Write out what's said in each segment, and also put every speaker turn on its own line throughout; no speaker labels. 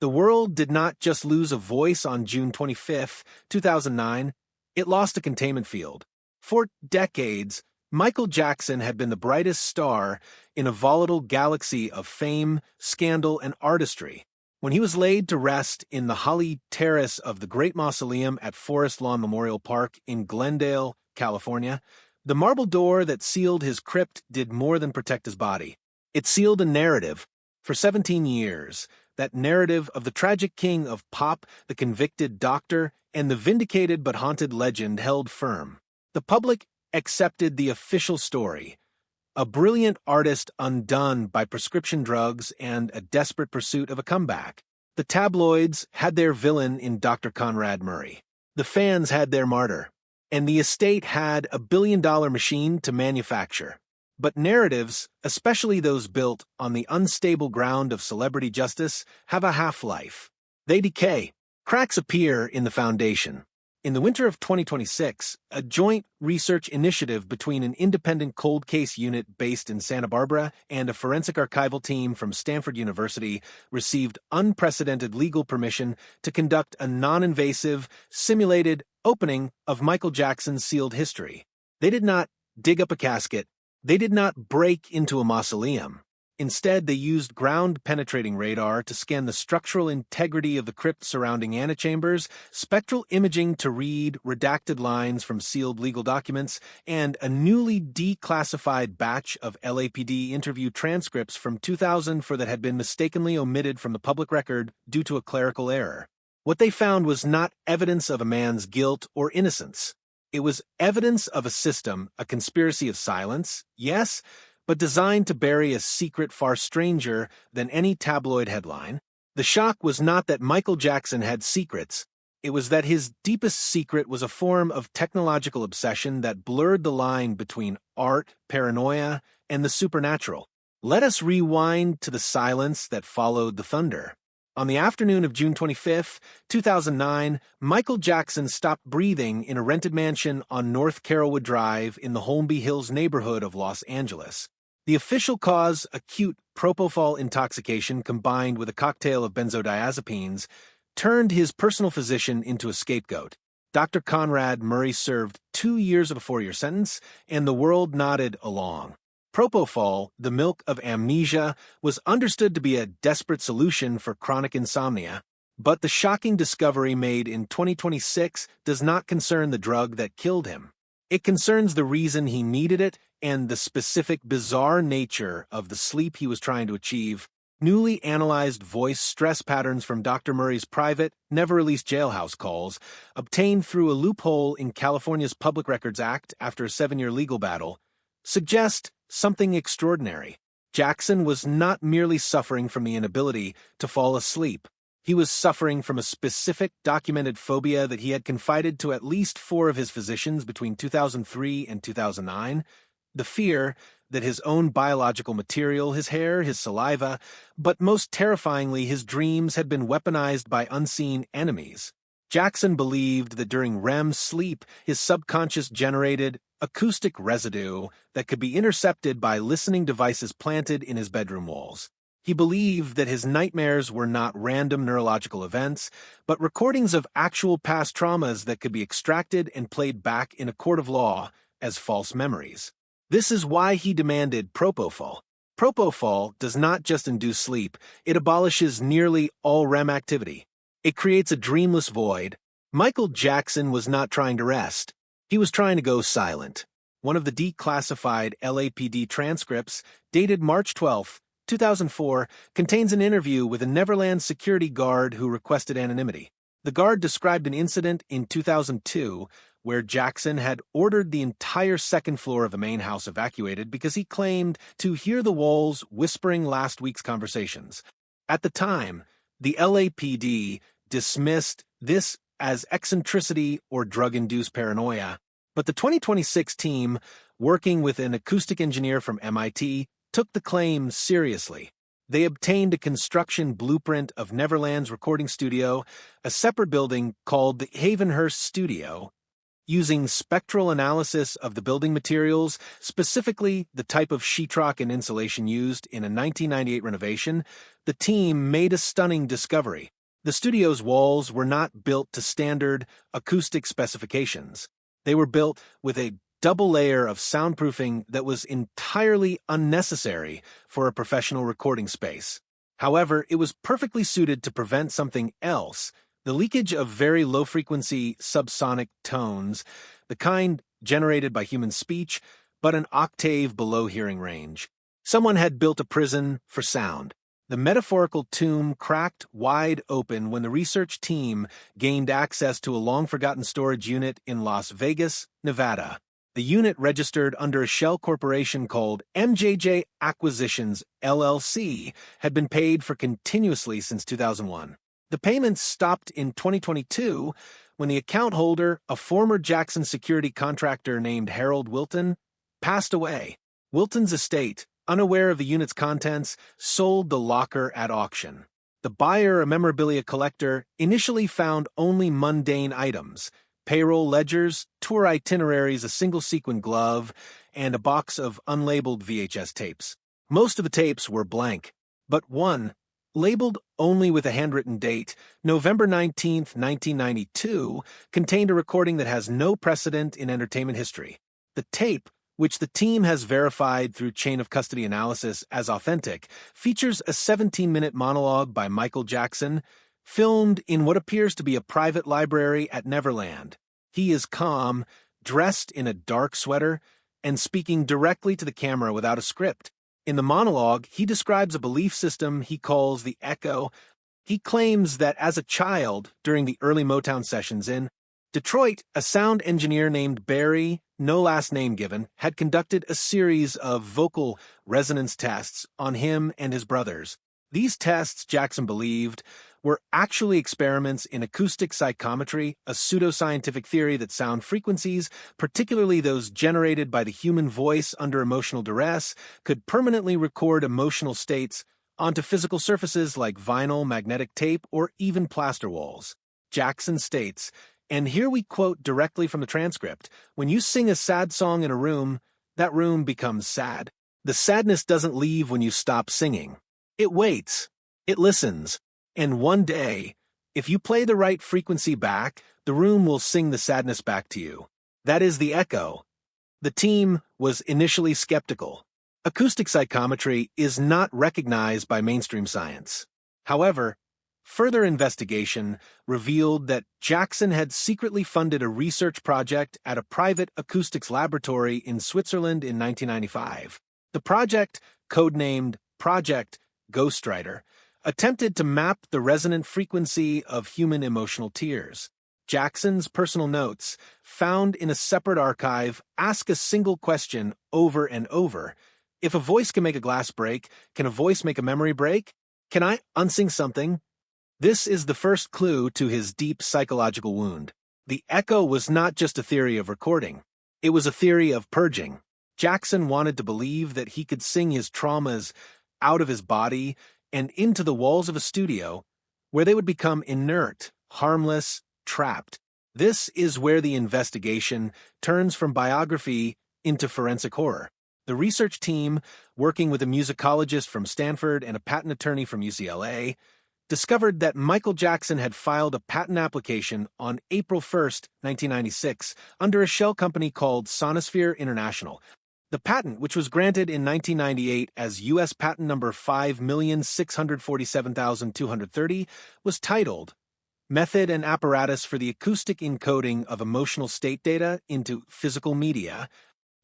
The world did not just lose a voice on June 25, 2009, it lost a containment field. For decades, Michael Jackson had been the brightest star in a volatile galaxy of fame, scandal, and artistry. When he was laid to rest in the Holly Terrace of the Great Mausoleum at Forest Lawn Memorial Park in Glendale, California, the marble door that sealed his crypt did more than protect his body. It sealed a narrative. For 17 years, that narrative of the tragic king of pop, the convicted doctor, and the vindicated but haunted legend held firm. The public accepted the official story. A brilliant artist undone by prescription drugs and a desperate pursuit of a comeback. The tabloids had their villain in Dr. Conrad Murray. The fans had their martyr. And the estate had a billion-dollar machine to manufacture. But narratives, especially those built on the unstable ground of celebrity justice, have a half-life. They decay. Cracks appear in the foundation. In the winter of 2026, a joint research initiative between an independent cold case unit based in Santa Barbara and a forensic archival team from Stanford University received unprecedented legal permission to conduct a non-invasive, simulated opening of Michael Jackson's sealed history. They did not dig up a casket. They did not break into a mausoleum. Instead, they used ground-penetrating radar to scan the structural integrity of the crypt surrounding antechambers, spectral imaging to read redacted lines from sealed legal documents, and a newly declassified batch of LAPD interview transcripts from 2004 that had been mistakenly omitted from the public record due to a clerical error. What they found was not evidence of a man's guilt or innocence. It was evidence of a system, a conspiracy of silence, yes, but designed to bury a secret far stranger than any tabloid headline. The shock was not that Michael Jackson had secrets. It was that his deepest secret was a form of technological obsession that blurred the line between art, paranoia, and the supernatural. Let us rewind to the silence that followed the thunder. On the afternoon of June 25, 2009, Michael Jackson stopped breathing in a rented mansion on North Carrollwood Drive in the Holmby Hills neighborhood of Los Angeles. The official cause, acute propofol intoxication combined with a cocktail of benzodiazepines, turned his personal physician into a scapegoat. Dr. Conrad Murray served 2 years of a 4-year sentence, and the world nodded along. Propofol, the milk of amnesia, was understood to be a desperate solution for chronic insomnia, but the shocking discovery made in 2026 does not concern the drug that killed him. It concerns the reason he needed it and the specific bizarre nature of the sleep he was trying to achieve. Newly analyzed voice stress patterns from Dr. Murray's private, never-released jailhouse calls, obtained through a loophole in California's Public Records Act after a 7-year legal battle, suggest something extraordinary. Jackson was not merely suffering from the inability to fall asleep. He was suffering from a specific documented phobia that he had confided to at least 4 of his physicians between 2003 and 2009, the fear that his own biological material, his hair, his saliva, but most terrifyingly his dreams had been weaponized by unseen enemies. Jackson believed that during REM sleep, his subconscious generated acoustic residue that could be intercepted by listening devices planted in his bedroom walls. He believed that his nightmares were not random neurological events, but recordings of actual past traumas that could be extracted and played back in a court of law as false memories. This is why he demanded propofol. Propofol does not just induce sleep, it abolishes nearly all REM activity. It creates a dreamless void. Michael Jackson was not trying to rest. He was trying to go silent. One of the declassified LAPD transcripts, dated March 12, 2004, contains an interview with a Neverland security guard who requested anonymity. The guard described an incident in 2002 where Jackson had ordered the entire second floor of the main house evacuated because he claimed to hear the walls whispering last week's conversations. At the time, the LAPD dismissed this as eccentricity or drug-induced paranoia, but the 2026 team, working with an acoustic engineer from MIT, took the claim seriously. They obtained a construction blueprint of Neverland's recording studio, a separate building called the Havenhurst Studio. Using spectral analysis of the building materials, specifically the type of sheetrock and insulation used in a 1998 renovation, the team made a stunning discovery. The studio's walls were not built to standard acoustic specifications. They were built with a double layer of soundproofing that was entirely unnecessary for a professional recording space. However, it was perfectly suited to prevent something else: the leakage of very low-frequency subsonic tones, the kind generated by human speech, but an octave below hearing range. Someone had built a prison for sound. The metaphorical tomb cracked wide open when the research team gained access to a long-forgotten storage unit in Las Vegas, Nevada. The unit, registered under a shell corporation called MJJ Acquisitions, LLC, had been paid for continuously since 2001. The payments stopped in 2022 when the account holder, a former Jackson security contractor named Harold Wilton, passed away. Wilton's estate, unaware of the unit's contents, sold the locker at auction. The buyer, a memorabilia collector, initially found only mundane items: payroll ledgers, tour itineraries, a single sequin glove, and a box of unlabeled VHS tapes. Most of the tapes were blank, but one, labeled only with a handwritten date, November 19, 1992, contained a recording that has no precedent in entertainment history. The tape, which the team has verified through chain of custody analysis as authentic, features a 17-minute monologue by Michael Jackson, filmed in what appears to be a private library at Neverland. He is calm, dressed in a dark sweater, and speaking directly to the camera without a script. In the monologue, he describes a belief system he calls the Echo. He claims that as a child, during the early Motown sessions in Detroit, a sound engineer named Barry, no last name given, had conducted a series of vocal resonance tests on him and his brothers. These tests, Jackson believed, were actually experiments in acoustic psychometry, a pseudoscientific theory that sound frequencies, particularly those generated by the human voice under emotional duress, could permanently record emotional states onto physical surfaces like vinyl, magnetic tape, or even plaster walls. Jackson states, and here we quote directly from the transcript, "When you sing a sad song in a room, that room becomes sad. The sadness doesn't leave when you stop singing. It waits. It listens. And one day, if you play the right frequency back, the room will sing the sadness back to you. That is the echo." The team was initially skeptical. Acoustic psychometry is not recognized by mainstream science. However, further investigation revealed that Jackson had secretly funded a research project at a private acoustics laboratory in Switzerland in 1995. The project, codenamed Project Ghostwriter, attempted to map the resonant frequency of human emotional tears. Jackson's personal notes, found in a separate archive, ask a single question over and over. If a voice can make a glass break, can a voice make a memory break? Can I unsing something? This is the first clue to his deep psychological wound. The echo was not just a theory of recording. It was a theory of purging. Jackson wanted to believe that he could sing his traumas out of his body and into the walls of a studio, where they would become inert, harmless, trapped. This is where the investigation turns from biography into forensic horror. The research team, working with a musicologist from Stanford and a patent attorney from UCLA, discovered that Michael Jackson had filed a patent application on April 1, 1996, under a shell company called Sonosphere International. The patent, which was granted in 1998 as U.S. Patent Number 5,647,230, was titled Method and Apparatus for the Acoustic Encoding of Emotional State Data into Physical Media.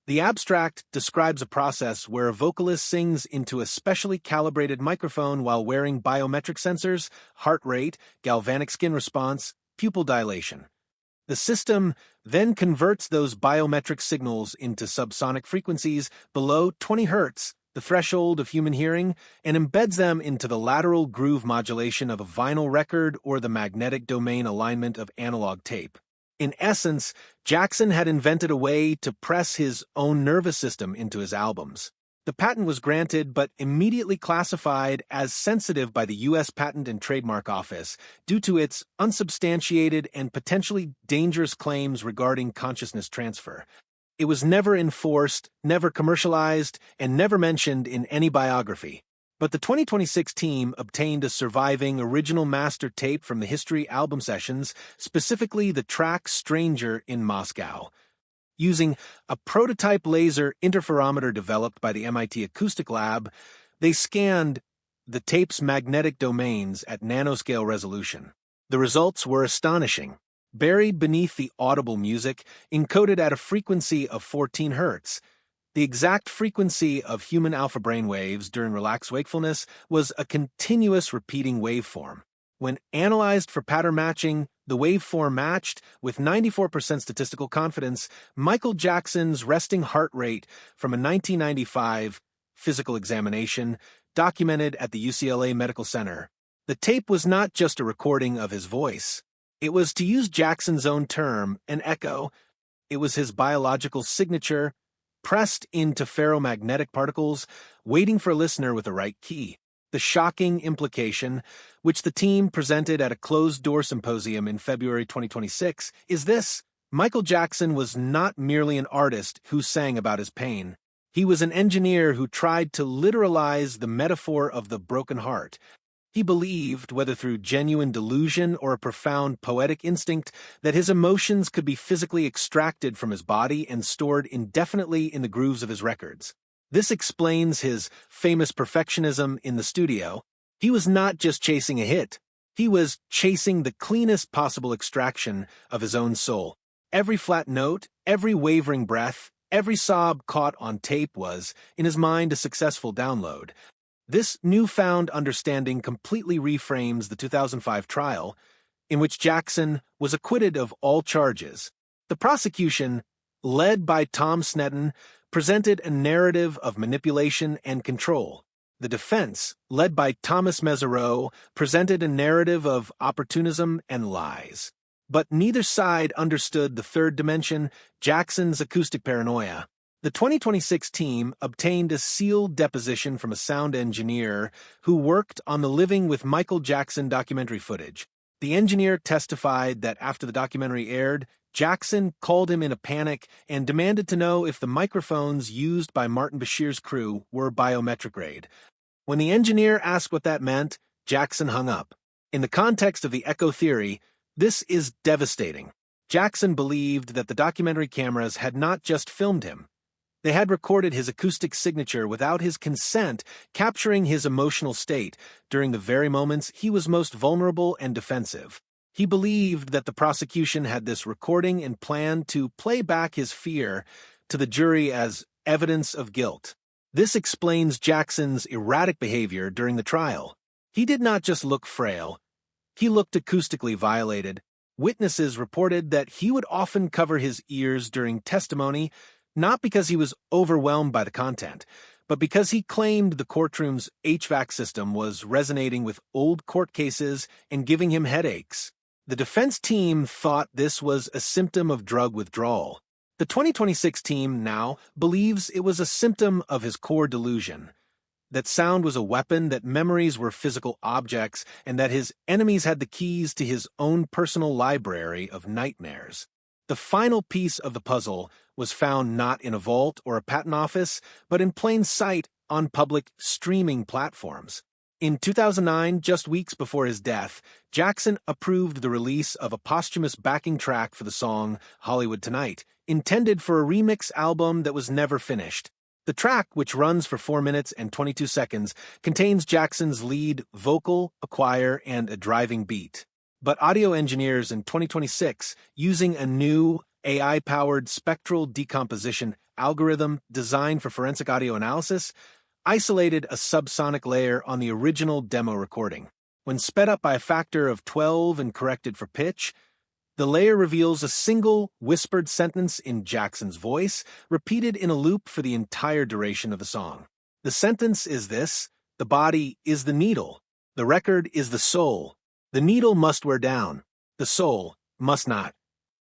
The abstract describes a process where a vocalist sings into a specially calibrated microphone while wearing biometric sensors, heart rate, galvanic skin response, pupil dilation. The system then converts those biometric signals into subsonic frequencies below 20 Hz, the threshold of human hearing, and embeds them into the lateral groove modulation of a vinyl record or the magnetic domain alignment of analog tape. In essence, Jackson had invented a way to press his own nervous system into his albums. The patent was granted but immediately classified as sensitive by the U.S. Patent and Trademark Office due to its unsubstantiated and potentially dangerous claims regarding consciousness transfer. It was never enforced, never commercialized, and never mentioned in any biography. But the 2026 team obtained a surviving original master tape from the History album sessions, specifically the track Stranger in Moscow. Using a prototype laser interferometer developed by the MIT Acoustic Lab, they scanned the tape's magnetic domains at nanoscale resolution. The results were astonishing. Buried beneath the audible music, encoded at a frequency of 14 Hz, the exact frequency of human alpha brainwaves during relaxed wakefulness was a continuous repeating waveform. When analyzed for pattern matching, the waveform matched, with 94% statistical confidence, Michael Jackson's resting heart rate from a 1995 physical examination documented at the UCLA Medical Center. The tape was not just a recording of his voice. It was, to use Jackson's own term, an echo. It was his biological signature, pressed into ferromagnetic particles, waiting for a listener with the right key. The shocking implication, which the team presented at a closed-door symposium in February 2026, is this: Michael Jackson was not merely an artist who sang about his pain. He was an engineer who tried to literalize the metaphor of the broken heart. He believed, whether through genuine delusion or a profound poetic instinct, that his emotions could be physically extracted from his body and stored indefinitely in the grooves of his records. This explains his famous perfectionism in the studio. He was not just chasing a hit. He was chasing the cleanest possible extraction of his own soul. Every flat note, every wavering breath, every sob caught on tape was, in his mind, a successful download. This newfound understanding completely reframes the 2005 trial, in which Jackson was acquitted of all charges. The prosecution, led by Tom Sneddon, presented a narrative of manipulation and control. The defense, led by Thomas Mesereau, presented a narrative of opportunism and lies. But neither side understood the third dimension, Jackson's acoustic paranoia. The 2026 team obtained a sealed deposition from a sound engineer who worked on the Living with Michael Jackson documentary footage. The engineer testified that after the documentary aired, Jackson called him in a panic and demanded to know if the microphones used by Martin Bashir's crew were biometric grade. When the engineer asked what that meant, Jackson hung up. In the context of the echo theory, this is devastating. Jackson believed that the documentary cameras had not just filmed him. They had recorded his acoustic signature without his consent, capturing his emotional state during the very moments he was most vulnerable and defensive. He believed that the prosecution had this recording and planned to play back his fear to the jury as evidence of guilt. This explains Jackson's erratic behavior during the trial. He did not just look frail. He looked acoustically violated. Witnesses reported that he would often cover his ears during testimony, not because he was overwhelmed by the content, but because he claimed the courtroom's HVAC system was resonating with old court cases and giving him headaches. The defense team thought this was a symptom of drug withdrawal. The 2026 team now believes it was a symptom of his core delusion, that sound was a weapon, that memories were physical objects, and that his enemies had the keys to his own personal library of nightmares. The final piece of the puzzle was found not in a vault or a patent office, but in plain sight on public streaming platforms. In 2009, just weeks before his death, Jackson approved the release of a posthumous backing track for the song Hollywood Tonight, intended for a remix album that was never finished. The track, which runs for 4 minutes and 22 seconds, contains Jackson's lead vocal, a choir, and a driving beat. But audio engineers in 2026, using a new AI-powered spectral decomposition algorithm designed for forensic audio analysis, isolated a subsonic layer on the original demo recording. When sped up by a factor of 12 and corrected for pitch, the layer reveals a single whispered sentence in Jackson's voice, repeated in a loop for the entire duration of the song. The sentence is this: the body is the needle. The record is the soul. The needle must wear down. The soul must not.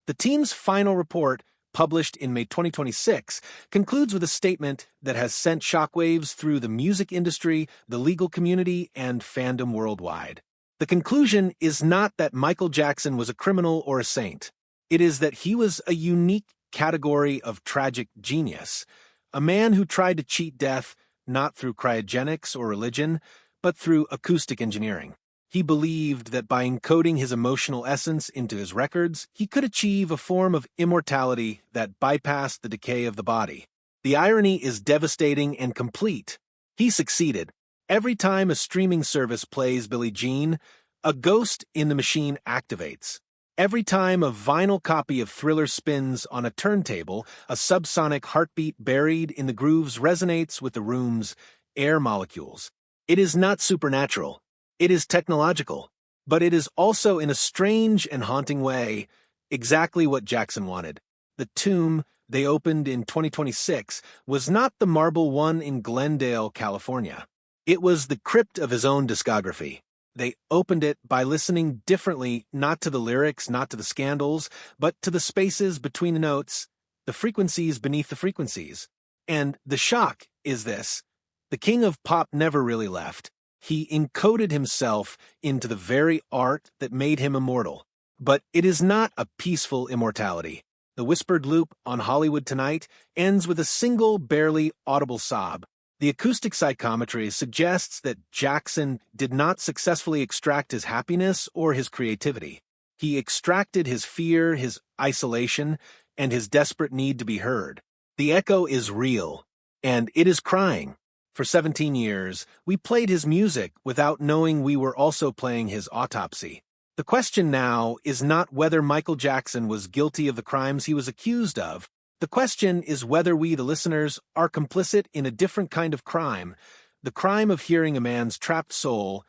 The team's final report, published in May 2026, concludes with a statement that has sent shockwaves through the music industry, the legal community, and fandom worldwide. The conclusion is not that Michael Jackson was a criminal or a saint. It is that he was a unique category of tragic genius, a man who tried to cheat death not through cryogenics or religion, but through acoustic engineering. He believed that by encoding his emotional essence into his records, he could achieve a form of immortality that bypassed the decay of the body. The irony is devastating and complete. He succeeded. Every time a streaming service plays Billie Jean, a ghost in the machine activates. Every time a vinyl copy of Thriller spins on a turntable, a subsonic heartbeat buried in the grooves resonates with the room's air molecules. It is not supernatural. It is technological. But it is also, in a strange and haunting way, exactly what Jackson wanted. The tomb they opened in 2026 was not the marble one in Glendale, California. It was the crypt of his own discography. They opened it by listening differently, not to the lyrics, not to the scandals, but to the spaces between the notes, the frequencies beneath the frequencies. And the shock is this: the king of pop never really left. He encoded himself into the very art that made him immortal. But it is not a peaceful immortality. The whispered loop on Hollywood Tonight ends with a single, barely audible sob. The acoustic psychometry suggests that Jackson did not successfully extract his happiness or his creativity. He extracted his fear, his isolation, and his desperate need to be heard. The echo is real, and it is crying. For 17 years, we played his music without knowing we were also playing his autopsy. The question now is not whether Michael Jackson was guilty of the crimes he was accused of. The question is whether we, the listeners, are complicit in a different kind of crime, the crime of hearing a man's trapped soul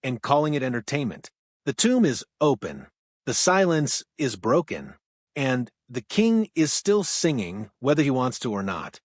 and calling it entertainment. The tomb is open, the silence is broken, and the king is still singing, whether he wants to or not.